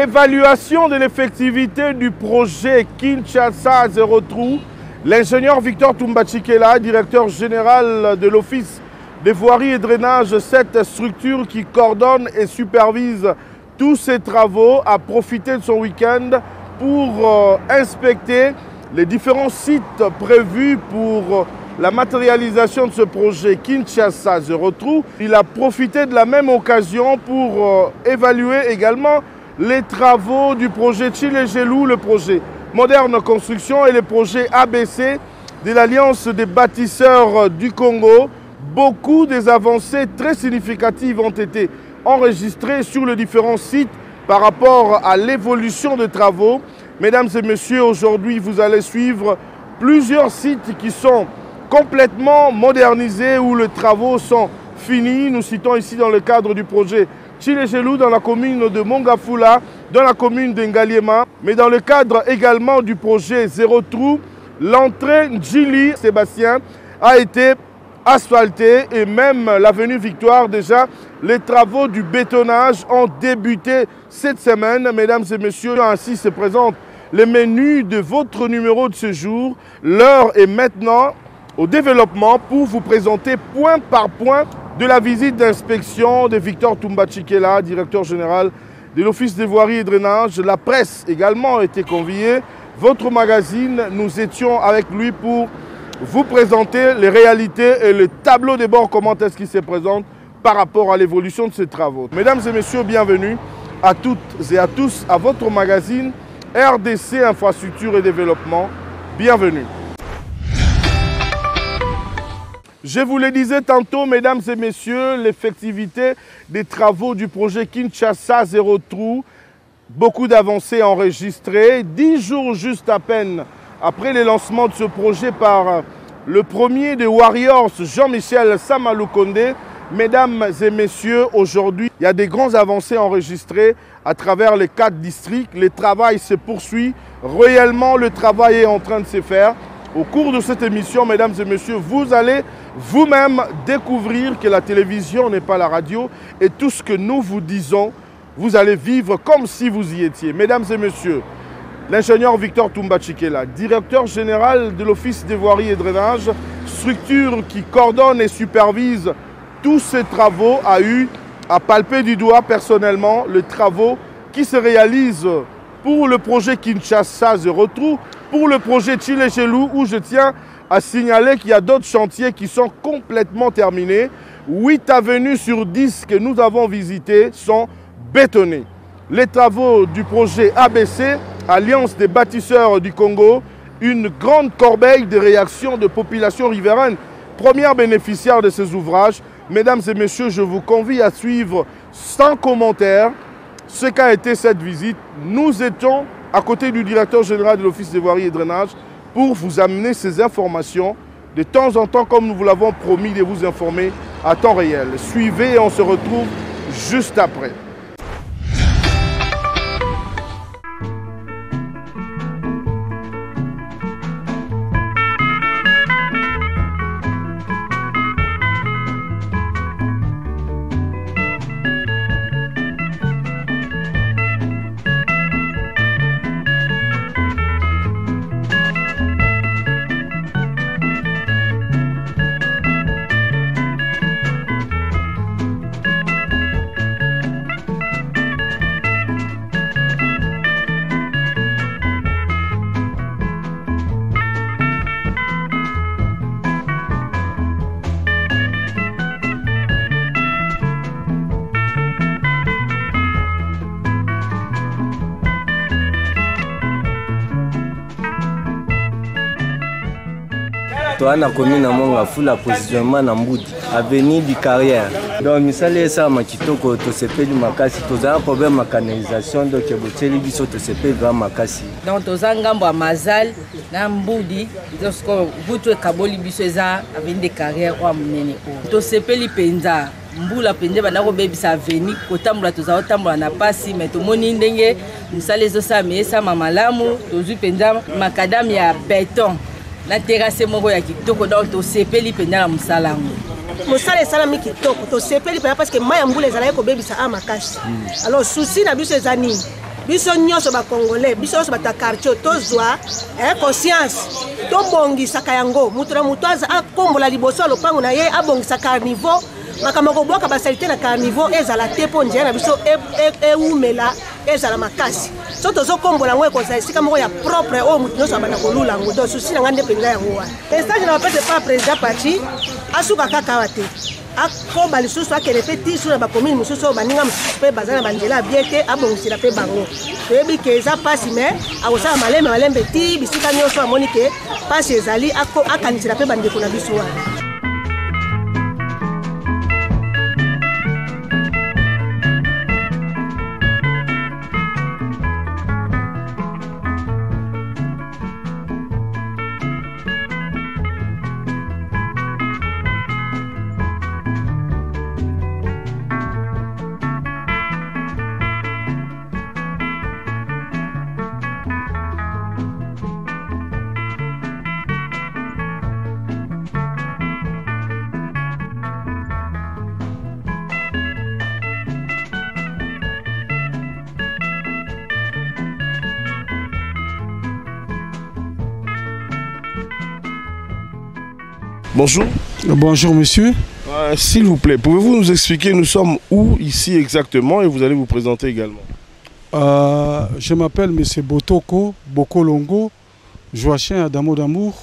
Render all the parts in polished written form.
Évaluation de l'effectivité du projet Kinshasa Zéro Trou. L'ingénieur Victor Toumbachikela, directeur général de l'Office des voiries et drainages, cette structure qui coordonne et supervise tous ces travaux, a profité de son week-end pour inspecter les différents sites prévus pour la matérialisation de ce projet Kinshasa Zéro Trou. Il a profité de la même occasion pour évaluer également les travaux du projet Tchilegelou, le projet Moderne Construction et le projet ABC de l'Alliance des bâtisseurs du Congo. Beaucoup des avancées très significatives ont été enregistrées sur les différents sites par rapport à l'évolution des travaux. Mesdames et messieurs, aujourd'hui, vous allez suivre plusieurs sites qui sont complètement modernisés, où les travaux sont finis. Nous citons ici dans le cadre du projet Tchilegelou, dans la commune de Mongafula, dans la commune d'Engaliema, mais dans le cadre également du projet Zéro Trou, l'entrée Njili Sébastien a été asphaltée et même l'avenue Victoire, déjà, les travaux du bétonnage ont débuté cette semaine. Mesdames et messieurs, ainsi se présente le menu de votre numéro de ce jour. L'heure est maintenant au développement pour vous présenter point par point de la visite d'inspection de Victor Toumbachikela, directeur général de l'Office des voiries et drainages. La presse également a été conviée. Votre magazine, nous étions avec lui pour vous présenter les réalités et le tableau de bord, comment est-ce qu'il se présente par rapport à l'évolution de ces travaux. Mesdames et messieurs, bienvenue à toutes et à tous à votre magazine RDC Infrastructure et Développement. Bienvenue. Je vous le disais tantôt, mesdames et messieurs, l'effectivité des travaux du projet Kinshasa Zéro Trou. Beaucoup d'avancées enregistrées. 10 jours juste à peine après le lancement de ce projet par le premier des Warriors, Jean-Michel Samaloukonde. Mesdames et messieurs, aujourd'hui, il y a des grandes avancées enregistrées à travers les 4 districts. Le travail se poursuit. Réellement, le travail est en train de se faire. Au cours de cette émission, mesdames et messieurs, vous allez vous-même découvrir que la télévision n'est pas la radio et tout ce que nous vous disons, vous allez vivre comme si vous y étiez. Mesdames et messieurs, l'ingénieur Victor Toumbachikela, directeur général de l'Office des voiries et drainages, structure qui coordonne et supervise tous ces travaux, a eu à palper du doigt personnellement les travaux qui se réalisent pour le projet Kinshasa Zéro Trou, pour le projet Tchilegelou, où je tiens à signaler qu'il y a d'autres chantiers qui sont complètement terminés. 8 avenues sur 10 que nous avons visitées sont bétonnées. Les travaux du projet ABC, Alliance des bâtisseurs du Congo, une grande corbeille de réactions de populations riveraines, première bénéficiaire de ces ouvrages. Mesdames et messieurs, je vous convie à suivre sans commentaire ce qu'a été cette visite. Nous étions à côté du directeur général de l'Office des voiries et drainages pour vous amener ces informations de temps en temps, comme nous vous l'avons promis de vous informer à temps réel. Suivez et on se retrouve juste après. Toana commune Mongafula, positionnement na Mbudi, avenue du Carrière. Donc misali ça makitoko to sepeli makasi, to a un problème de canalisation donc boteli biso to sepeli va makasi. Donc to zangambo Mazal na Mbudi, donc butu kaboli biso za avenue du Carrière kwa munene ko. To sepeli penza mbula pende banako bebisa avenue kotambola to za otambola na pasi mais to moni ndenge misali zo sa mesa mamalamu to zu penza makadam ya béton. La terrasse moko ya kitoko donc to sepeli penda la musalango. Musala salami kitoko to sepeli penda parce que maya mbule ezala ko bebisa a makasi. Alors souci na biso ezani biso nyonso ba congolais biso nyonso bata quartier tozwa conscience to bongisaka yango mutu na mutu akombola liboso lopango na ye abongisaka niveau makambo koboka basalite na carniveau ezala te mpo nzela na biso eumela ezala makasi so tozokombola yango ekozala esika moko ya propre oyo mutu nyonso abanda kolula yango donc susi na nga nde mpenza yango wana message na bapese pa président Pachi asuka kaka awa te akoba lisusu akende mpe ti su na bakomine mosusu oyo baninga mosusu mpe baza na banzela abie te abongisela mpe bango toyebi ke eza mpasi me akosala malembe ti bisika nyonso amoni ke mpasi ezali akanisela mpe bandeko na biso wana. Bonjour. Bonjour monsieur. S'il vous plaît, pouvez-vous nous expliquer nous sommes où ici exactement et vous allez vous présenter également. Je m'appelle monsieur Botoko Bokolongo, Joachim Adamo d'Amour,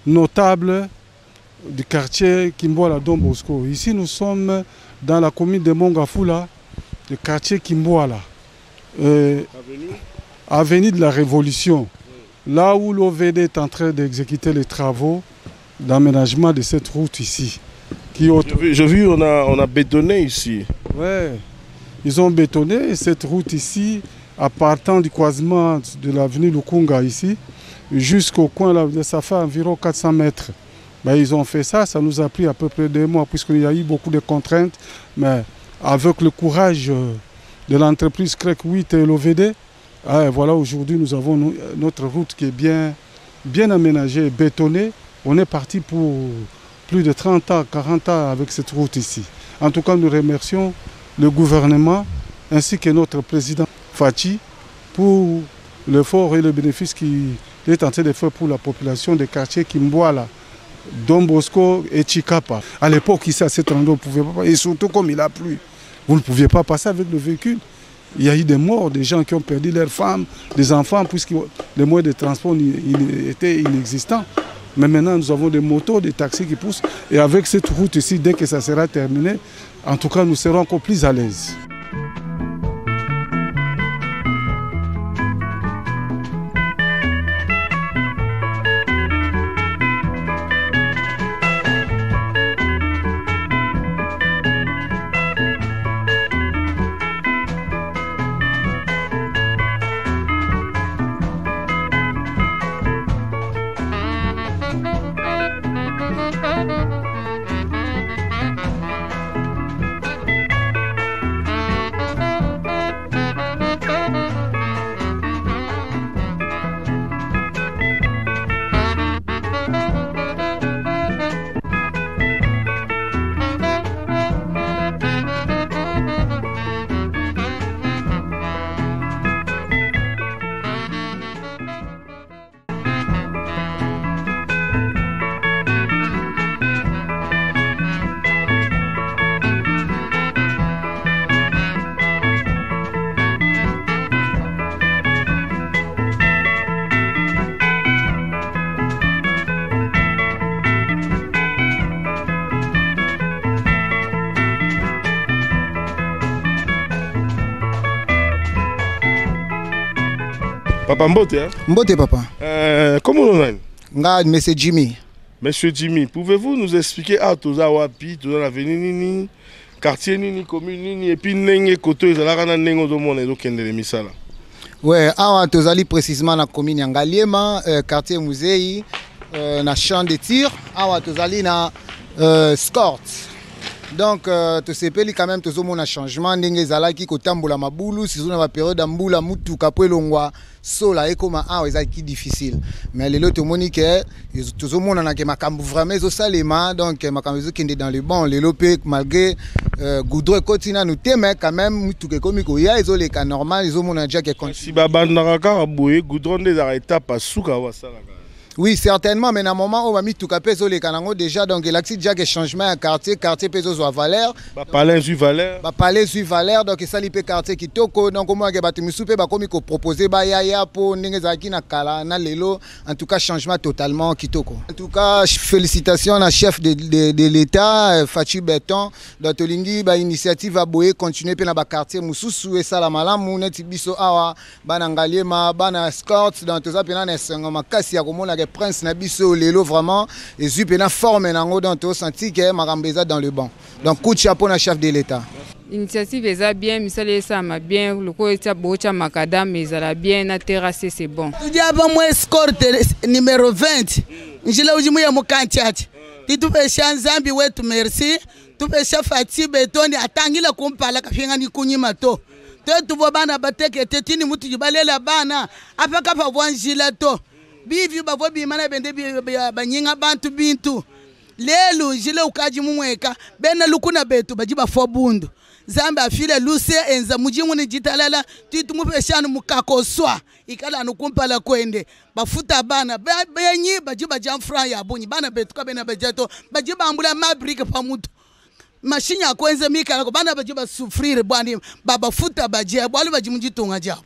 notable du quartier Kimboala Don Bosco. Ici nous sommes dans la commune de Mongafula, le quartier Kimboala, avenue de la Révolution, là où l'OVD est en train d'exécuter les travaux d'aménagement de cette route ici. J'ai vu, on a bétonné ici. Ouais, ils ont bétonné cette route ici, à partant du croisement de l'avenue Lukunga ici, jusqu'au coin là, ça fait environ 400 mètres. Ben, ils ont fait ça, ça nous a pris à peu près 2 mois, puisqu'il y a eu beaucoup de contraintes, mais avec le courage de l'entreprise CREC 8 et l'OVD, voilà, aujourd'hui nous avons notre route qui est bien aménagée, bétonnée. On est parti pour plus de 30 ans, 40 ans avec cette route ici. En tout cas, nous remercions le gouvernement ainsi que notre président Fachi pour l'effort et le bénéfice qu'il est en train de faire pour la population des quartiers Kimboala, Don Bosco et Chikapa. À l'époque, ici à cet endroit, on ne pouvait pas, et surtout comme il a plu, vous ne pouviez pas passer avec le véhicule. Il y a eu des morts, des gens qui ont perdu leurs femmes, des enfants, puisque les moyens de transport étaient inexistants. Mais maintenant, nous avons des motos, des taxis qui poussent. Et avec cette route ici, dès que ça sera terminé, en tout cas, nous serons encore plus à l'aise. Papa Mbote, hein? Mbote, papa. Comment on a? Nga, monsieur Jimmy. Monsieur Jimmy, pouvez-vous nous expliquer à Toza Wapi, Toza l'avenue Nini, quartier Nini, commune Nini, et puis Nenge, Koto, et Zalakana Nengo Domon, et donc Kendele Misala? Ouais, à Tozali précisément dans la commune Yangaliema, quartier Musei, na champ de tir, à Tozali na Scort. Donc to sepeli quand même tozo mona changement ndenge ezalaki kotambola mabulu sizo na ba période ya mbula mutuka po elongwa sola ekoma awa ezalaki difficile mais lelo tomoni ke tozo mona na ke makambo vraiment ezosalema donc makambo ezokende dans le bon lelo pe malgré goudron continue nous mais quand même mutuka ekomi koya ezoleka normal ezomona déjà ke si babandaka kaka boye goudron nde ezalaka étape asuka wasalaka. Oui, certainement, mais à un moment où on a mis tout capé sur les canaux déjà, donc il y a déjà des changements à quartier peso soit valeur. Palais sur valeur. Palais sur valeur, donc ça lipe quartier qui toko, donc comment on a battu soupe, comme il proposer ya pour n'engagaki na kala na lelo, en tout cas changement totalement qui toko. En tout cas, félicitations à chef de l'État, Fachi Béton, donc Tolingi, ba initiative à boyer continuer pe na ba quartier mususu et ça la malamu neti biso awa, bana ngaliema, bana escorts, donc tout ça pe na nesengoma kasi ya komona prince Nabiso lelo vraiment et zupena forme nango dans to senti que marambeza dans le banc. Donc coup de chapeau na chef de l'État. Initiative est bien, misale ça m'a bien, le ko eta bocha makadam mais la bien na terrasse c'est bon. Tu dis avant moi escorte numéro 20. Njila ujimu ya mokanchati. Ti tu pe Zambi wetu merci. Tu pe Fati Betoni atangila kumpala kafinga ni kunyima to. To tu bana bateke tetini mutu jibalela bana apaka pa wanjila to. Bivi bavo bimana bende banyinga bantu bintu lelo jile ukaji mumweka bena lukuna betu bajiba fobundu Zambia afile luse enza mujimu ni jitalala titu mupeshanu mukakoswa ikala nukumpala kwende bafuta bana benyi bajiba jamfra ya bunyi bana betu kabena bejato bajiba ambula mabrike pamutu mashinya kwenze mika bana bajiba sufrire bwani baba futa bajia bwalu bajimunjitunga jao.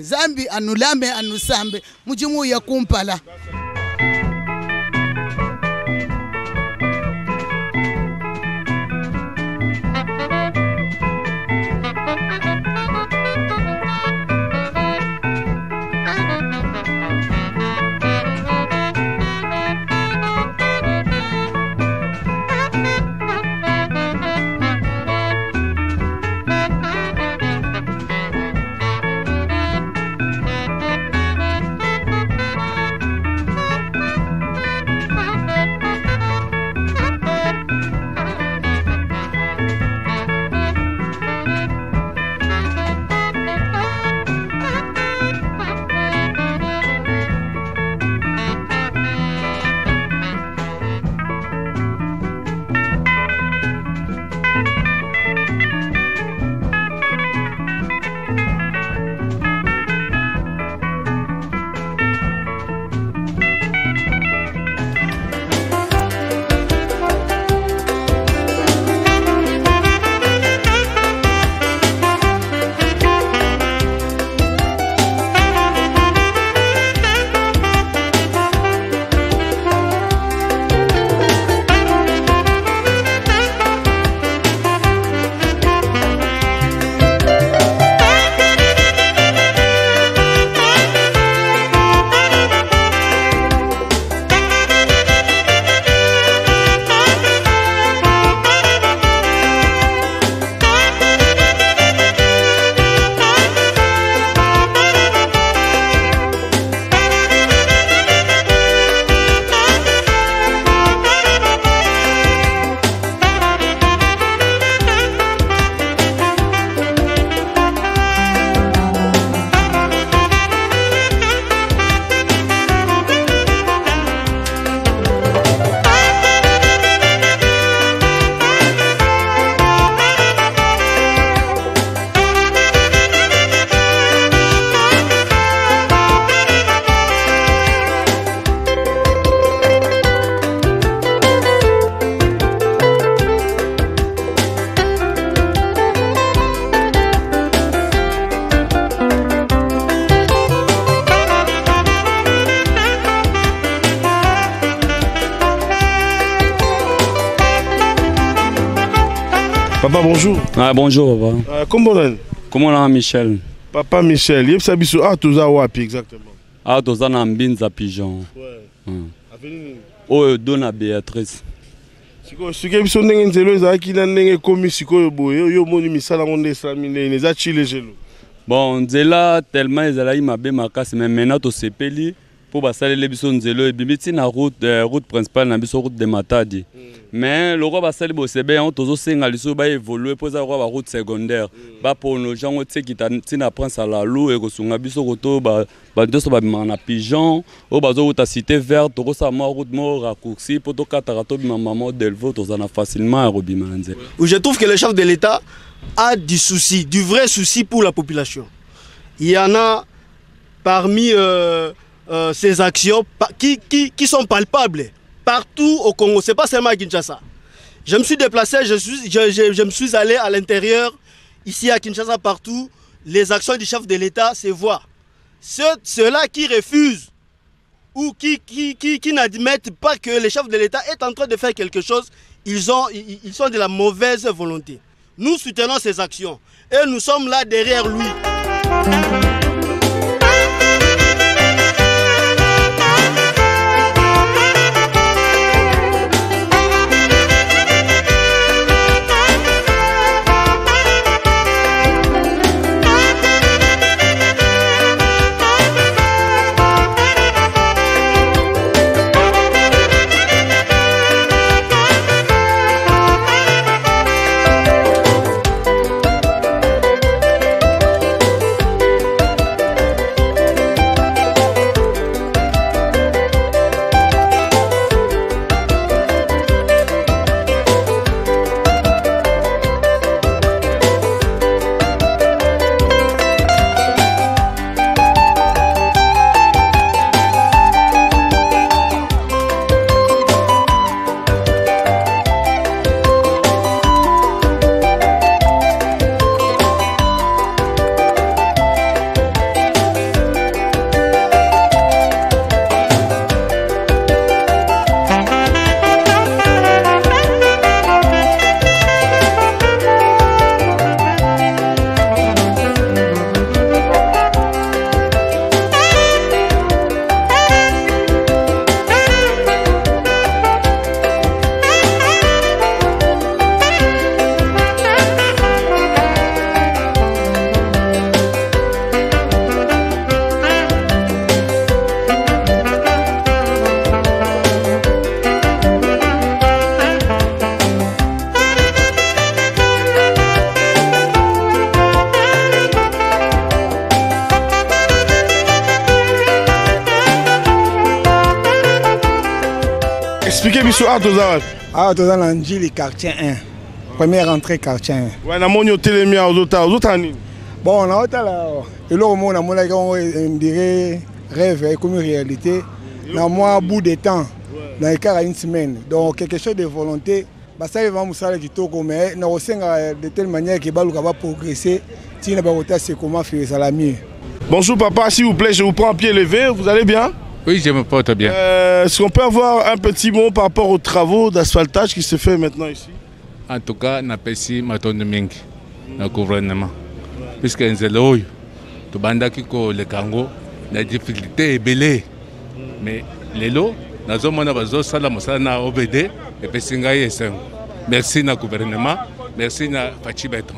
Zambi anulame anusambe mujimu ya kumpala. Papa, bonjour. Ah, bonjour, papa. Comment on Comment on a Michel? Papa Michel, il y a biso ah toza wapi exactement? Ah toza na Mbinza Pigeon. Ouais. Avenue. Oh dona Béatrice. Siko biso ndenge nzelo ezaki na ndenge komi siko boye yo moni misala ngonde eslamine neza chile jelo. Bon, nzela tellement ezalaki mabe makasi mais maintenant to sepeli pour basalela biso nzelo ebimiti na route principale na biso route de Matadi. Mais le roi basali bosebe on tozo senga liso ba évoluer pour ça roi ba route secondaire ba pour nos gens qui tina prince à la lou et kosunga biso koto ba ndoso ba na pigeon o bazo route cité verte to sa ma route mo raccourci pour to katarato bi maman delvo to zana facilement à robimanze. Je trouve que le chef de l'État a du souci, du vrai souci pour la population. Il y en a parmi ces actions qui sont palpables partout au Congo, ce n'est pas seulement à Kinshasa. Je me suis déplacé, je me suis allé à l'intérieur, ici à Kinshasa, partout, les actions du chef de l'État se voient. Ceux-là qui refusent ou qui n'admettent pas que le chef de l'État est en train de faire quelque chose, ils sont de la mauvaise volonté. Nous soutenons ces actions et nous sommes là derrière lui. Expliquez-moi sur Atozan. Atozan Angili, quartier 1. Première entrée, quartier 1. Ouais, na monyo télémia aux autres. Bon, on a autant là. Et là, on dirait rêve comme réalité. Dans moi, bout de temps, dans les cas une semaine. Donc, quelque chose de volonté. Ça va me qui toko mais na osenga de telle manière que baluka va progresser. Si na ba c'est comment faire ça la mieux. Bonjour papa, s'il vous plaît, je vous prends en pied levé. Vous allez bien? Oui, je me porte bien. Est-ce qu'on peut avoir un petit mot par rapport aux travaux d'asphaltage qui se fait maintenant ici? En tout cas, on appelle ici Maton Mingi, le gouvernement. Puisque nous tout banda qui le Congo, la difficulté est belle. Mais les lots, nous avons salamosana OBD et puis Singaye SM. Merci au gouvernement, merci à Fachi Béton.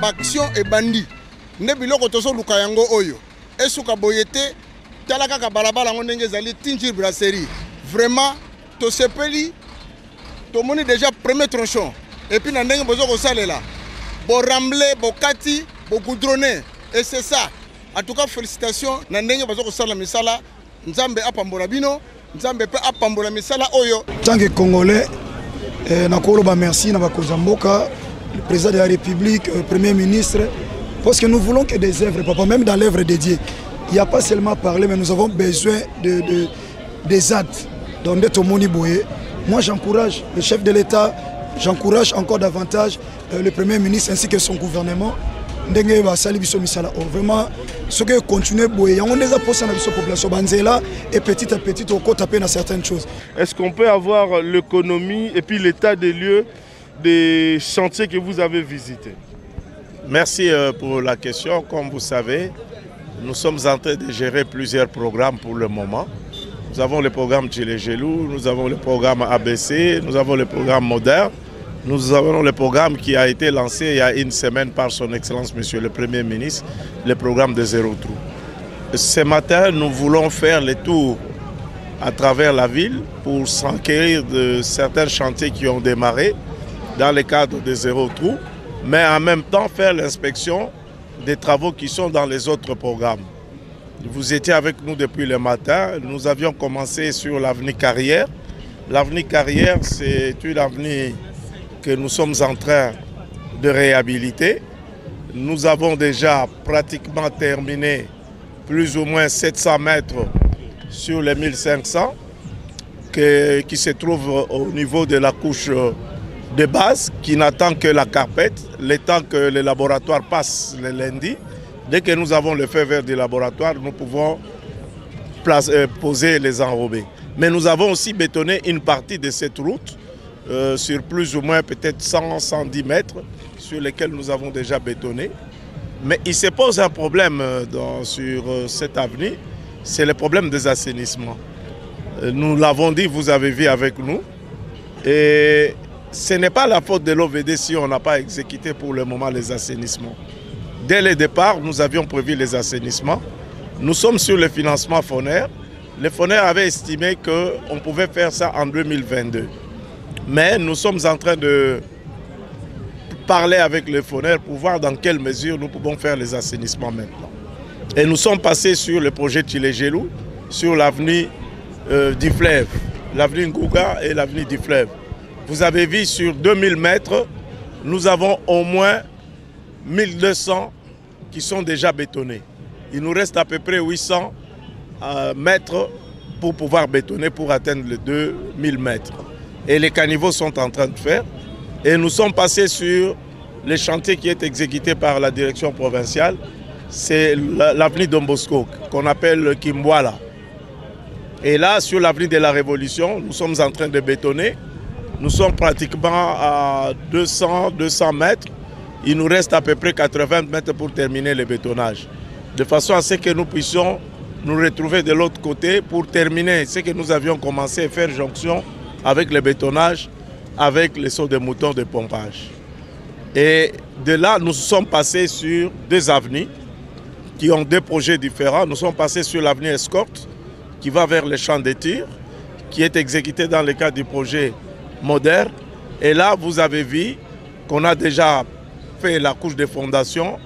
Action et bandit. Ne biloko toso lukayango oyo. Esuka boyete talaka ka balabala ngondenge zali tinjir brasserie. Vraiment to sepeli to moni déjà premier tronchon et puis na ndenge bozo ko salela. Bo rambler, bo kati, bo goudronner et c'est ça. En tout cas félicitations na ndenge bozo ko sala misala Nzambe apambola bino, Nzambe pe apambola misala oyo. Tant que Congolais nakolo ba merci na ba kozamboka. Le président de la République, le Premier ministre, parce que nous voulons que des œuvres, papa, même dans l'œuvre de Dieu, il n'y a pas seulement parler, mais nous avons besoin des actes. Donc, moi j'encourage le chef de l'État j'encourage encore davantage le Premier ministre ainsi que son gouvernement. Vraiment, ce que continuer on déjà posé dans la population et petit à petit on taper dans certaines choses. Est-ce qu'on peut avoir l'économie et puis l'état des lieux des chantiers que vous avez visités? Merci pour la question. Comme vous savez, nous sommes en train de gérer plusieurs programmes pour le moment. Nous avons le programme Tchilegelou, nous avons le programme ABC, nous avons le programme Moderne. Nous avons le programme qui a été lancé il y a une semaine par son Excellence Monsieur le Premier ministre, le programme de Zéro Trou. Ce matin, nous voulons faire le tour à travers la ville pour s'enquérir de certains chantiers qui ont démarré dans le cadre de Zéro Trou, mais en même temps faire l'inspection des travaux qui sont dans les autres programmes. Vous étiez avec nous depuis le matin, nous avions commencé sur l'avenue Carrière. L'avenue Carrière, c'est une avenue que nous sommes en train de réhabiliter. Nous avons déjà pratiquement terminé plus ou moins 700 mètres sur les 1500 qui se trouvent au niveau de la couche de base qui n'attend que la carpette, le temps que le laboratoire passe le lundi. Dès que nous avons le feu vert du laboratoire, nous pouvons poser les enrobés. Mais nous avons aussi bétonné une partie de cette route sur plus ou moins peut-être 100-110 mètres sur lesquels nous avons déjà bétonné. Mais il se pose un problème sur cette avenue, c'est le problème des assainissements. Nous l'avons dit, vous avez vu avec nous. Et ce n'est pas la faute de l'OVD si on n'a pas exécuté pour le moment les assainissements. Dès le départ, nous avions prévu les assainissements. Nous sommes sur le financement FONER. Le FONER avait estimé qu'on pouvait faire ça en 2022. Mais nous sommes en train de parler avec le FONER pour voir dans quelle mesure nous pouvons faire les assainissements maintenant. Et nous sommes passés sur le projet Tchilegelou, sur l'avenue du fleuve, l'avenue Ngouga et l'avenue du fleuve. Vous avez vu sur 2000 mètres, nous avons au moins 1200 qui sont déjà bétonnés. Il nous reste à peu près 800 mètres pour pouvoir bétonner pour atteindre les 2000 mètres. Et les caniveaux sont en train de faire. Et nous sommes passés sur le chantier qui est exécuté par la direction provinciale. C'est l'avenue Don Bosco, qu'on appelle Kimbwala. Et là, sur l'avenue de la Révolution, nous sommes en train de bétonner. Nous sommes pratiquement à 200 mètres. Il nous reste à peu près 80 mètres pour terminer le bétonnage. De façon à ce que nous puissions nous retrouver de l'autre côté pour terminer ce que nous avions commencé à faire jonction avec le bétonnage, avec les sauts de moutons de pompage. Et de là, nous sommes passés sur deux avenues qui ont deux projets différents. Nous sommes passés sur l'avenue Escorte, qui va vers le champ de tir, qui est exécuté dans le cadre du projet Moderne. Et là, vous avez vu qu'on a déjà fait la couche de fondation.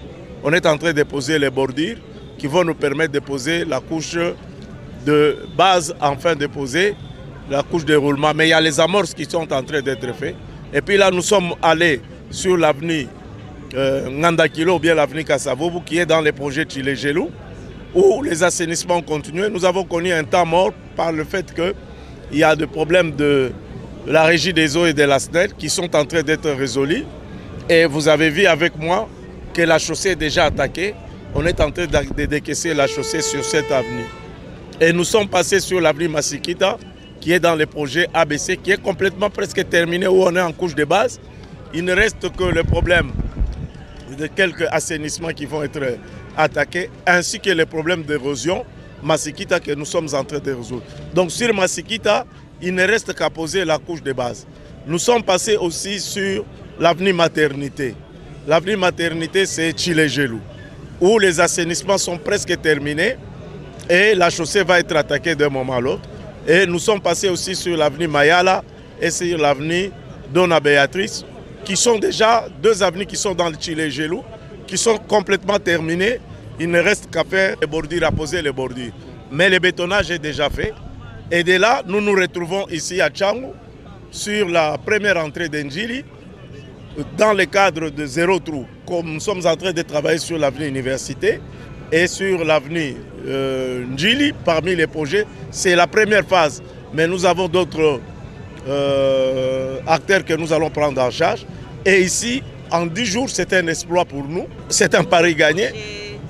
On est en train de poser les bordures qui vont nous permettre de poser la couche de base, enfin de poser la couche de roulement. Mais il y a les amorces qui sont en train d'être faites. Et puis là, nous sommes allés sur l'avenue Ngandakilo ou bien l'avenue Kassavobu qui est dans les projets Tchilegelou où les assainissements ont continué. Nous avons connu un temps mort par le fait qu'il y a des problèmes de la régie des eaux et de la SNEL qui sont en train d'être résolus. Et vous avez vu avec moi que la chaussée est déjà attaquée. On est en train de décaisser la chaussée sur cette avenue. Et nous sommes passés sur l'avenue Masikita qui est dans le projet ABC, qui est complètement presque terminé, où on est en couche de base. Il ne reste que le problème de quelques assainissements qui vont être attaqués, ainsi que le problème d'érosion Masikita que nous sommes en train de résoudre. Donc sur Masikita, il ne reste qu'à poser la couche de base. Nous sommes passés aussi sur l'avenue Maternité. L'avenue Maternité, c'est Tchilegelou, où les assainissements sont presque terminés et la chaussée va être attaquée d'un moment à l'autre. Et nous sommes passés aussi sur l'avenue Mayala et sur l'avenue Dona Béatrice, qui sont déjà deux avenues qui sont dans le Tchilegelou, qui sont complètement terminées. Il ne reste qu'à faire les bordures, à poser les bordures. Mais le bétonnage est déjà fait. Et de là, nous nous retrouvons ici à Tchangou, sur la première entrée d'Ndjili, dans le cadre de Zéro Trou. Comme nous sommes en train de travailler sur l'avenue Université et sur l'avenue Ndjili, parmi les projets, c'est la première phase. Mais nous avons d'autres acteurs que nous allons prendre en charge. Et ici, en 10 jours, c'est un exploit pour nous. C'est un pari gagné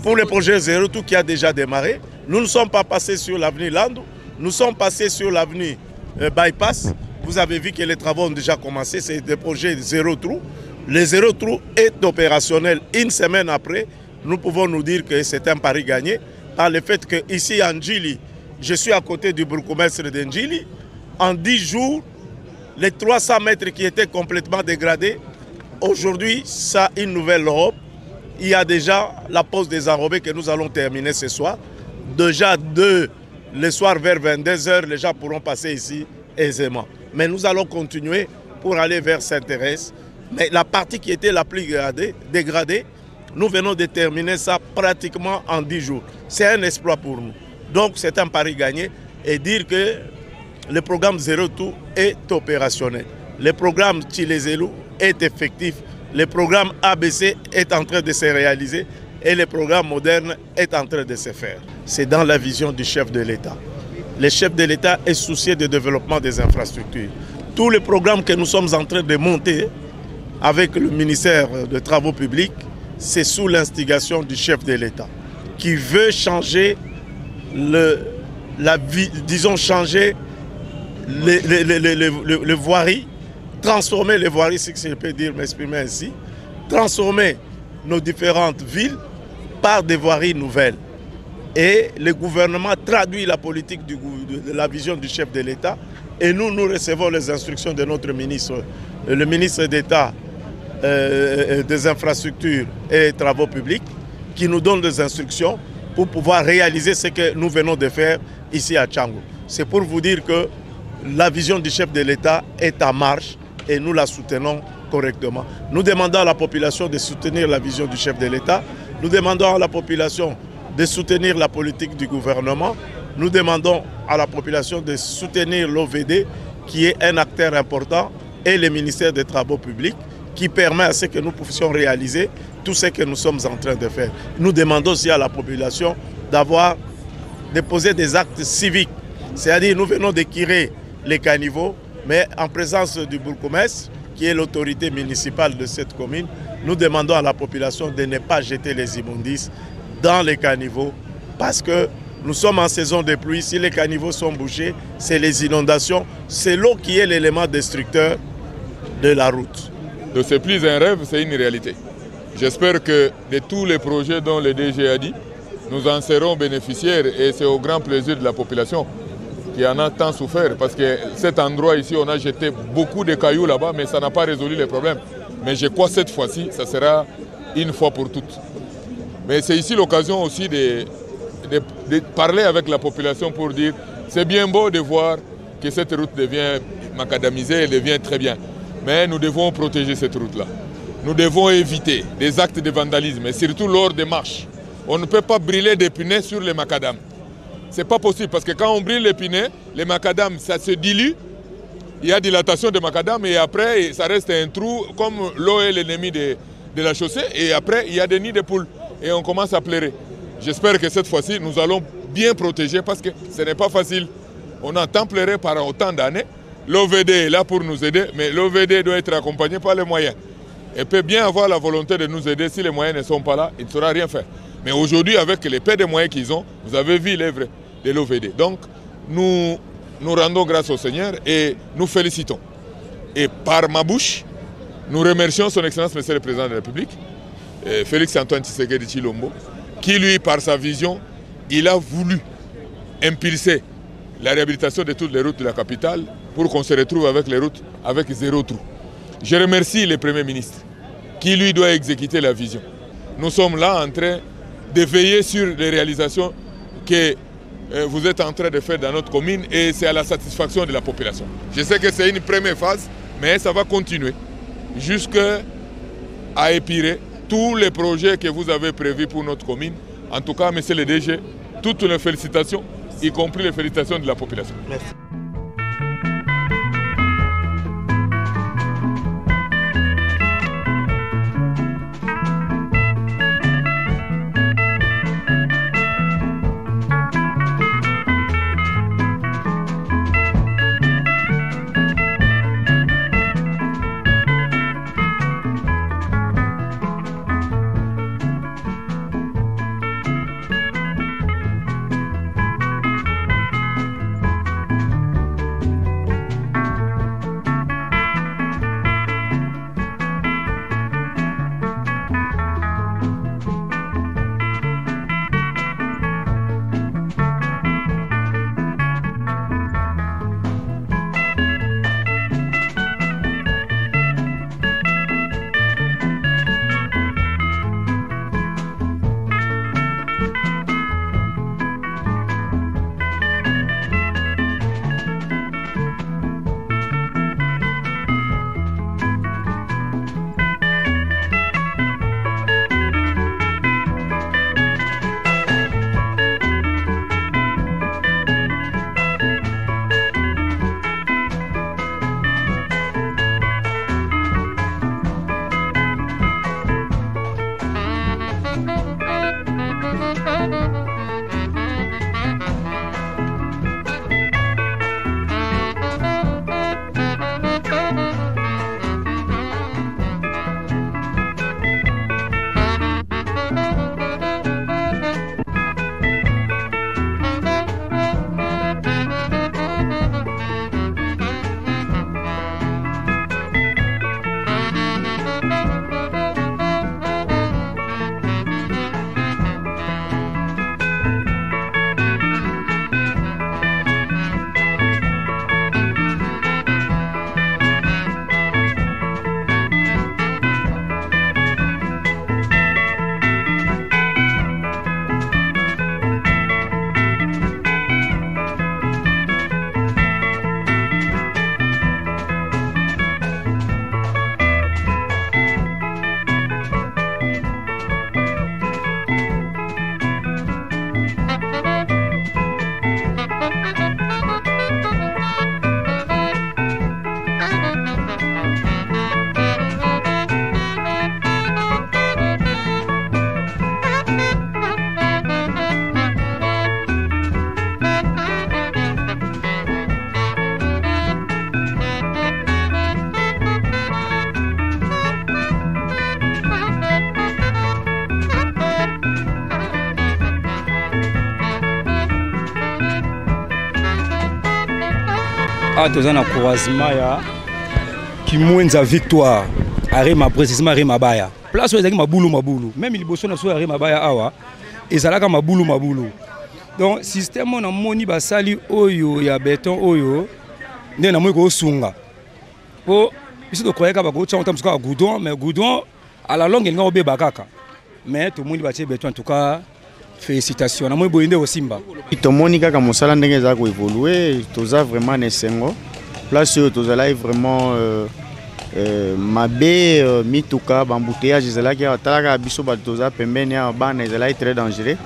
pour le projet Zéro Tout qui a déjà démarré. Nous ne sommes pas passés sur l'avenue Landou, nous sommes passés sur l'avenue Bypass. Vous avez vu que les travaux ont déjà commencé, c'est des projets Zéro Trou. Le Zéro Trou est opérationnel une semaine après. Nous pouvons nous dire que c'est un pari gagné par le fait qu'ici à Ndjili, je suis à côté du bourgmestre de Ndjili. En 10 jours, les 300 mètres qui étaient complètement dégradés, aujourd'hui, ça a une nouvelle robe. Il y a déjà la pause des enrobés que nous allons terminer ce soir. Déjà, le soir vers 22h, les gens pourront passer ici aisément. Mais nous allons continuer pour aller vers Saint-Thérèse. Mais la partie qui était la plus dégradée, nous venons de terminer ça pratiquement en 10 jours. C'est un exploit pour nous. Donc c'est un pari gagné et dire que le programme Zéro Tout est opérationnel. Le programme Tchilezelu est effectif. Le programme ABC est en train de se réaliser et le programme moderne est en train de se faire. C'est dans la vision du chef de l'État. Le chef de l'État est soucieux du développement des infrastructures. Tous les programmes que nous sommes en train de monter avec le ministère des Travaux publics, c'est sous l'instigation du chef de l'État qui veut changer changer les voiries, transformer les voiries, si je peux dire, m'exprimer ainsi, transformer nos différentes villes par des voiries nouvelles. Et le gouvernement traduit la politique de la vision du chef de l'État et nous recevons les instructions de notre ministre, le ministre d'État des infrastructures et des travaux publics, qui nous donne des instructions pour pouvoir réaliser ce que nous venons de faire ici à Tchango. C'est pour vous dire que la vision du chef de l'État est en marche et nous la soutenons correctement. Nous demandons à la population de soutenir la vision du chef de l'État. Nous demandons à la population de soutenir la politique du gouvernement. Nous demandons à la population de soutenir l'OVD, qui est un acteur important, et le ministère des Travaux publics, qui permet à ce que nous puissions réaliser tout ce que nous sommes en train de faire. Nous demandons aussi à la population de poser des actes civiques. C'est-à-dire nous venons de quitter les caniveaux, mais en présence du bourgmestre, qui est l'autorité municipale de cette commune, nous demandons à la population de ne pas jeter les immondices dans les caniveaux, parce que nous sommes en saison de pluie. Si les caniveaux sont bouchés, c'est les inondations, c'est l'eau qui est l'élément destructeur de la route. Donc c'est plus un rêve, c'est une réalité. J'espère que de tous les projets dont le DG a dit, nous en serons bénéficiaires et c'est au grand plaisir de la population qui en a tant souffert. Parce que cet endroit ici, on a jeté beaucoup de cailloux là-bas, mais ça n'a pas résolu les problèmes. Mais je crois que cette fois-ci, ça sera une fois pour toutes. Mais c'est ici l'occasion aussi de parler avec la population pour dire c'est bien beau de voir que cette route devient macadamisée, elle devient très bien. Mais nous devons protéger cette route-là. Nous devons éviter des actes de vandalisme, et surtout lors des marches. On ne peut pas brûler des pneus sur les macadams. Ce n'est pas possible, parce que quand on brûle les pneus, les macadams, ça se dilue. Il y a dilatation de macadam, et après, ça reste un trou, comme l'eau est l'ennemi de la chaussée, et après, il y a des nids de poules, et on commence à pleurer. J'espère que cette fois-ci, nous allons bien protéger, parce que ce n'est pas facile. On a tant pleuré pendant autant d'années. L'OVD est là pour nous aider, mais l'OVD doit être accompagné par les moyens. Elle peut bien avoir la volonté de nous aider. Si les moyens ne sont pas là, il ne saura rien faire. Mais aujourd'hui, avec les peu de moyens qu'ils ont, vous avez vu l'œuvre de l'OVD. Donc, nous rendons grâce au Seigneur et nous félicitons. Et par ma bouche, nous remercions son Excellence, Monsieur le Président de la République, Félix Antoine Tshisekedi Tshilombo, qui lui, par sa vision, il a voulu impulser la réhabilitation de toutes les routes de la capitale pour qu'on se retrouve avec les routes avec zéro trou. Je remercie le Premier ministre qui lui doit exécuter la vision. Nous sommes là en train de veiller sur les réalisations que vous êtes en train de faire dans notre commune et c'est à la satisfaction de la population. Je sais que c'est une première phase, mais ça va continuer jusqu'à épirer tous les projets que vous avez prévus pour notre commune. En tout cas, monsieur le DG, toutes les félicitations, y compris les félicitations de la population. Merci. Ah, tu as un croisement qui Kimwenza Victoire. Arima précisément Arima Baya. Place où ils ont maboulou. Même il bosse sur Arima Baya awa. Et ça là comme maboulou. Donc système on a moni basali oyo ya béton oyo. Né na moi ko sunga. Po ici to croyait ka ba ko tcha on tam ska goudron mais goudron à la longue il nga obe bakaka. Mais tout le monde va béton en tout cas. Félicitations. Na moi boyinde au Simba. Tomoni kaka mosala ndenge za ko évoluer, toza vraiment nesengo. Place où toza là vraiment mabe mituka bambouteillage ezalaki atalaka biso bato toza pembeni ya bana ezalaki très dangereux.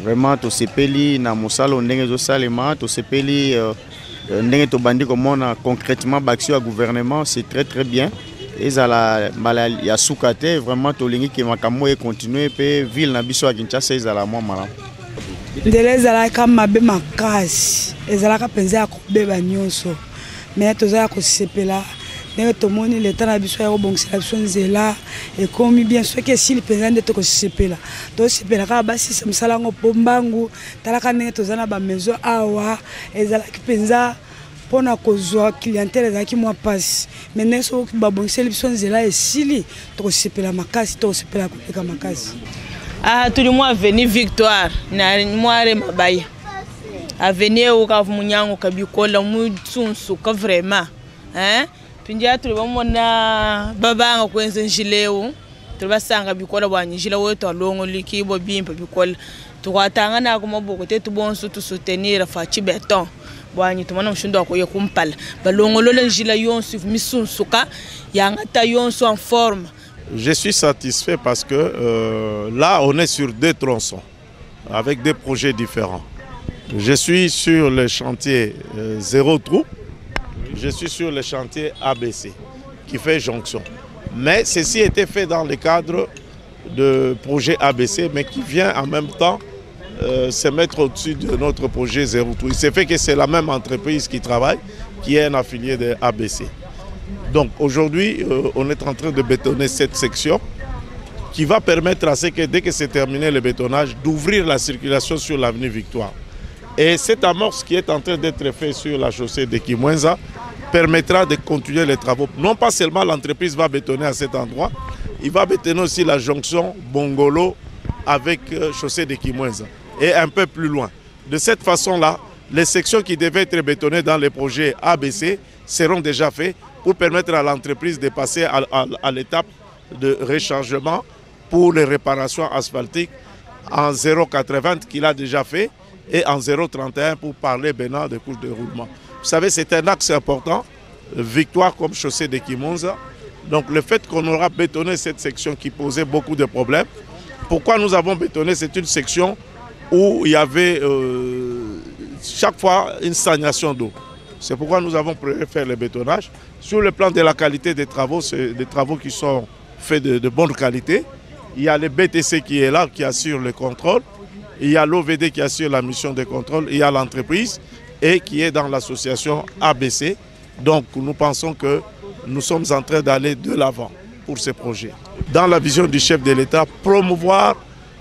Vraiment tosepeli na mosala ndenge ezosalema, tosepeli ndenge tobandi komona concrètement baction ya gouvernement, c'est très bien. Ezala mbala ya suka te vraiment tolingi ke makambo e continuer pe ville na biso ya Kinshasa ezala mwa malamu. Ndele ezalaka mabe makasi, ezalaka penza ya kobeba nyonso. Mais toza kosepela ndenge tomoni leta na biso ya kobongisela biso nzela ekomi bien soki esili penza nde tokosepela. Tosepela kaka basisa mosala yango po mbangu talaka ndenge toza na bamaison awa ezalaki penza pona kozwa clientèle ezalaki mwa pasi. Maintenant soki babongiseli biso nzela esili tokosepela makasi tokosepela koleka makasi. Ah, tout le monde Avenue Victoire, na moire mabaya. Avenue au Kavumunyango kabikola mutsunsu ka vraiment. Hein? Pindia tout le monde na babanga kwenze njileo. Tubasanga bikola bwanyijila wetu alongo likibo bimpa bikola. Tukwatanga na ko maboko te tubonsu tu soutenir fachi beton. Bwanyi tumana mshundo ko yekumpala. Balongolole njila yonsu misunsuka yangata yonsu en forme. Je suis satisfait parce que là, on est sur deux tronçons, avec des projets différents. Je suis sur le chantier Zéro Trou, je suis sur le chantier ABC, qui fait jonction. Mais ceci était fait dans le cadre de projet ABC, mais qui vient en même temps se mettre au-dessus de notre projet Zéro Trou. Il s'est fait que c'est la même entreprise qui travaille, qui est un affilié de ABC. Donc aujourd'hui, on est en train de bétonner cette section qui va permettre à ce que dès que c'est terminé le bétonnage, d'ouvrir la circulation sur l'avenue Victoire. Et cette amorce qui est en train d'être faite sur la chaussée de Kimwenza permettra de continuer les travaux. Non pas seulement l'entreprise va bétonner à cet endroit, il va bétonner aussi la jonction Bongolo avec chaussée de Kimwenza et un peu plus loin. De cette façon-là, les sections qui devaient être bétonnées dans les projets ABC seront déjà faites pour permettre à l'entreprise de passer à l'étape de rechargement pour les réparations asphaltiques en 0,80 qu'il a déjà fait et en 0,31 pour parler maintenant des couches de roulement. Vous savez, c'est un axe important, Victoire comme chaussée de Kimwenza. Donc le fait qu'on aura bétonné cette section qui posait beaucoup de problèmes, pourquoi nous avons bétonné? C'est une section où il y avait chaque fois une stagnation d'eau. C'est pourquoi nous avons préféré faire le bétonnage. Sur le plan de la qualité des travaux, c'est des travaux qui sont faits de bonne qualité. Il y a le BTC qui est là, qui assure le contrôle. Il y a l'OVD qui assure la mission de contrôle. Il y a l'entreprise et qui est dans l'association ABC. Donc nous pensons que nous sommes en train d'aller de l'avant pour ce projet. Dans la vision du chef de l'État, promouvoir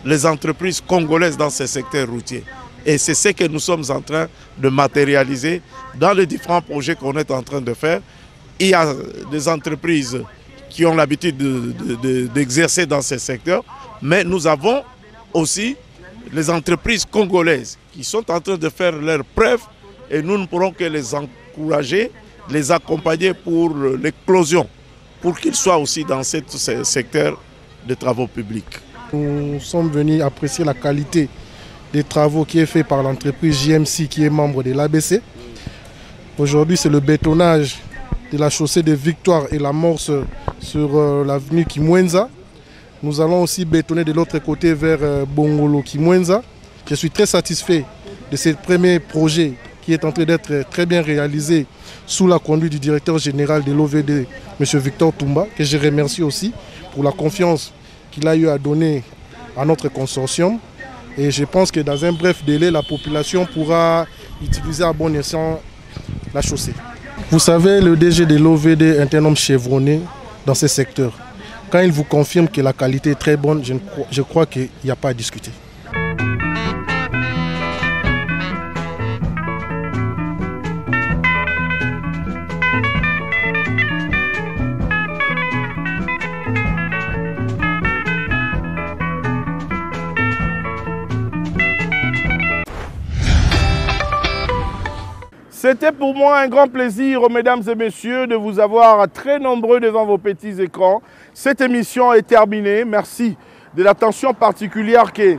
les entreprises congolaises dans ces secteurs routiers. Et c'est ce que nous sommes en train de matérialiser dans les différents projets qu'on est en train de faire. Il y a des entreprises qui ont l'habitude d'exercer dans ces secteurs, mais nous avons aussi les entreprises congolaises qui sont en train de faire leurs preuves et nous ne pourrons que les encourager, les accompagner pour l'éclosion, pour qu'ils soient aussi dans ce secteur de travaux publics. Nous sommes venus apprécier la qualité des travaux qui est fait par l'entreprise JMC qui est membre de l'ABC. Aujourd'hui, c'est le bétonnage de la chaussée de Victoire et l'amorce sur l'avenue Kimwenza. Nous allons aussi bétonner de l'autre côté vers Bongolo Kimwenza. Je suis très satisfait de ce premier projet qui est en train d'être très bien réalisé sous la conduite du directeur général de l'OVD, M. Victor Toumba, que je remercie aussi pour la confiance qu'il a eu à donner à notre consortium. Et je pense que dans un bref délai, la population pourra utiliser à bon escient la chaussée. Vous savez, le DG de l'OVD est un homme chevronné dans ce secteur. Quand il vous confirme que la qualité est très bonne, je crois qu'il n'y a pas à discuter. C'était pour moi un grand plaisir, mesdames et messieurs, de vous avoir très nombreux devant vos petits écrans. Cette émission est terminée. Merci de l'attention particulière que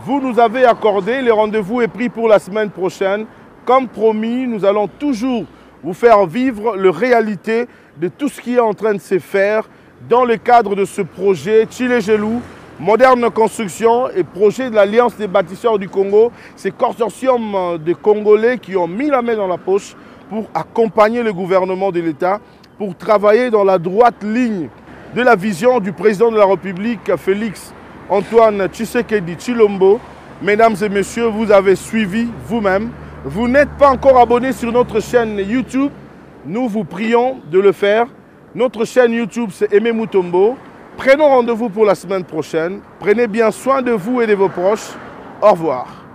vous nous avez accordée. Le rendez-vous est pris pour la semaine prochaine. Comme promis, nous allons toujours vous faire vivre la réalité de tout ce qui est en train de se faire dans le cadre de ce projet Tshile Gelou, moderne construction et projet de l'Alliance des bâtisseurs du Congo. C'est consortium de Congolais qui ont mis la main dans la poche pour accompagner le gouvernement de l'État, pour travailler dans la droite ligne de la vision du président de la République, Félix Antoine Tshisekedi Tshilombo. Mesdames et messieurs, vous avez suivi vous-même. Vous n'êtes pas encore abonné sur notre chaîne YouTube. Nous vous prions de le faire. Notre chaîne YouTube, c'est Aimé Mutombo. Prenons rendez-vous pour la semaine prochaine. Prenez bien soin de vous et de vos proches. Au revoir.